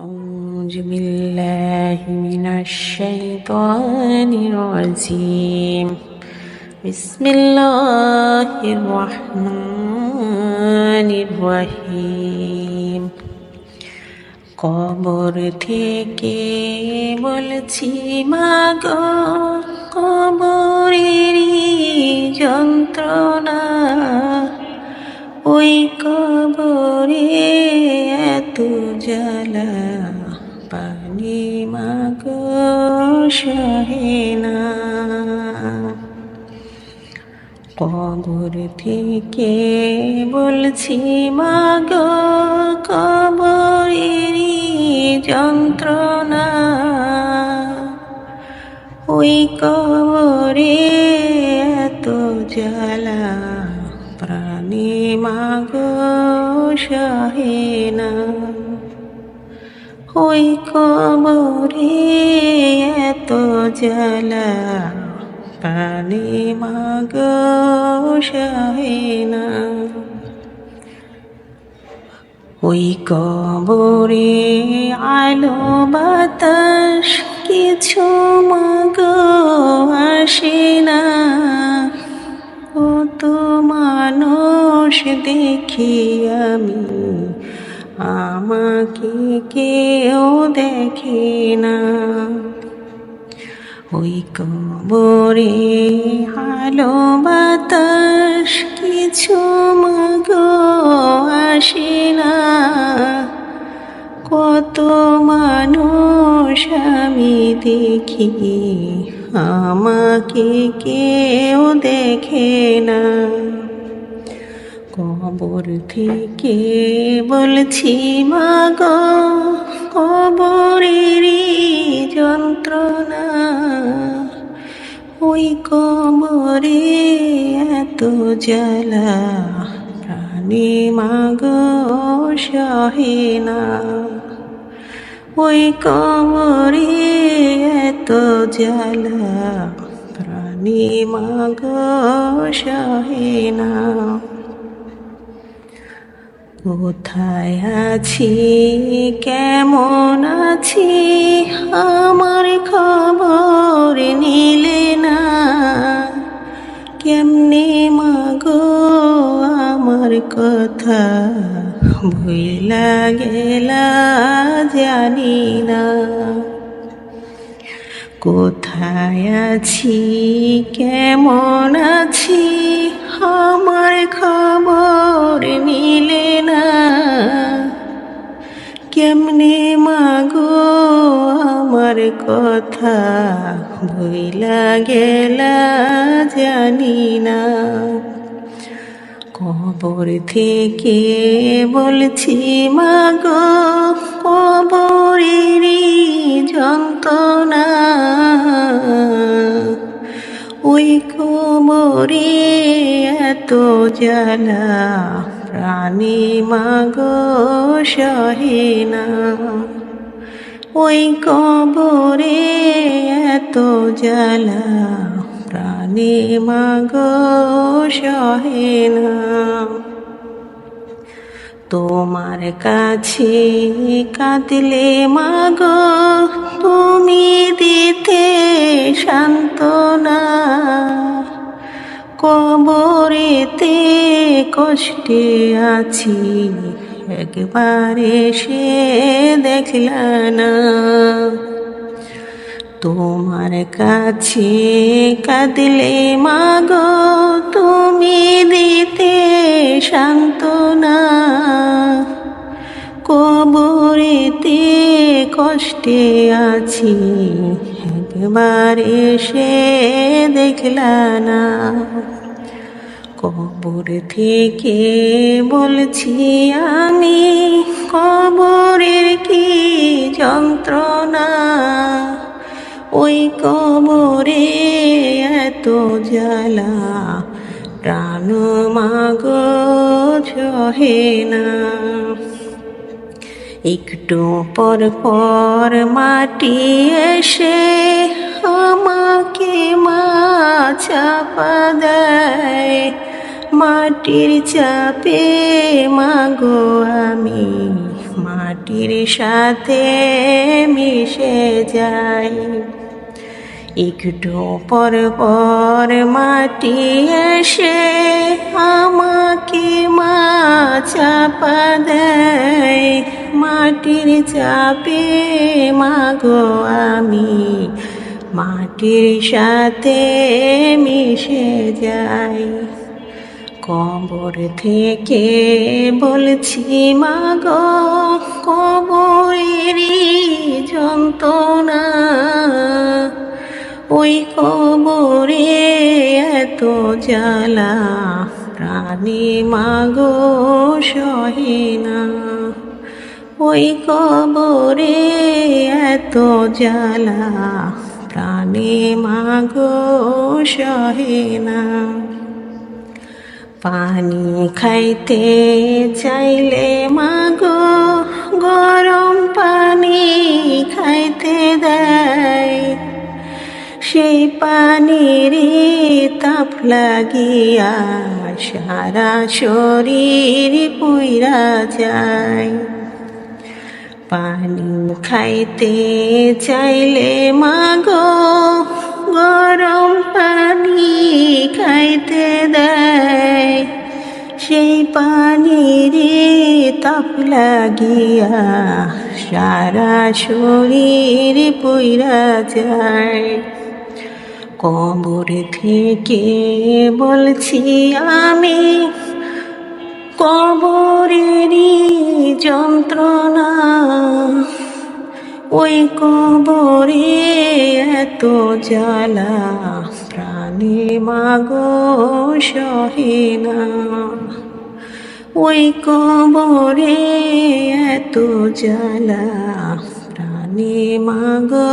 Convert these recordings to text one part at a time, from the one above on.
أعوذ بالله من الشيطان الرجيم بسم الله الرحمن الرحيم কবর থেকে বলছি মাগো কবরেরই যন্ত্রণা ওই কবরে এত জ্বালা পানি মাগো সহে না। কবর থেকে বলছি মাগো কবরেরই যন্ত্রণা ওই কবরে এত জ্বালা প্রাণী মাগো সহে না। ওই কবরে এত জ্বালা প্রাণী মাগো সহে না। ওই কবরে আলো বাতাস কিছু মাগো আসে না। কত মানুষ দেখি আমি আমাকে কেউ দেখে না। ওই কবরে আলো বাতাস কিছু মাগো আসে না। কত মানুষ আমি দেখি আমাকে কেউ দেখে না। কবর থেকে বলছি মাগো কবরেরই যন্ত্রণা ওই কবরে এত জ্বালা প্রাণী মাগো সহে না। ওই কবরে এত জ্বালা প্রাণী মাগো সহে না। কোথায় আছি কেমন আছি আমার খবর নিলে না। কেমনে মাগো আমার কথা ভুইলা গেলা জানি না। কোথায় আছি কেমন আছি আমার খবর নিলে না। কেমনে মাগো আমার কথা ভুইলা গেলা জানি না। কবর থেকে বলছি মাগো কবরেরই যন্ত্রণা ওই কবরে এত জ্বালা প্রাণী মাগো সহে না। ওই কবরে এত জ্বালা প্রাণী মাগো সহে না। তোমার কাছে কাঁদলে মাগো তুমি দিতে সান্ত্বনা। কবরেতে কষ্টে আছি একবার এসে দেখলা না। তোমার কাছে কাঁদলে মাগো তুমি দিতে সান্ত্বনা। কবরেতে কষ্টে আছি একবার এসে দেখলা না। কবর থেকে বলছি আমি কবরের কি যন্ত্রণা ওই কবরে এত জ্বালা প্রাণ মাগো সহে না। একটু পর পর মাটি এসে আমাকে মা চাপা দেয়। মাটির চাপে মাগো আমি মাটির সাথে মিশে যায়। একটু পর পর মাটি এসে আমাকে মা চাপা দেয়। মাটির চাপে মাগো আমি মাটির সাথে মিশে যাই। কবর থেকে বলছি মাগো কবরেরই যন্ত্রণা, ওই কবরে এত জ্বালা প্রাণে মাগো সহে না। ওই কবরে এত জ্বালা প্রাণে মাগো সহে না। পানি খাইতে চাইলে মাগো গরম পানি খাইতে দেয়। সেই পানির তাপ লাগিয়া সারা শরীর পুইরা যায়। পানি খাইতে চাইলে মাগো গরম পানি খাইতে দেয়। সেই পানির তাপ লাগিয়া সারা শরীর পুইরা যায়। কবর থেকে বলছি আমি কবরেরই যন্ত্রণা, ওই কবরে এত জ্বালা প্রাণে মাগো সহে না। ওই কবরে এত জ্বালা প্রাণে মাগো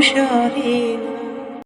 সহে না।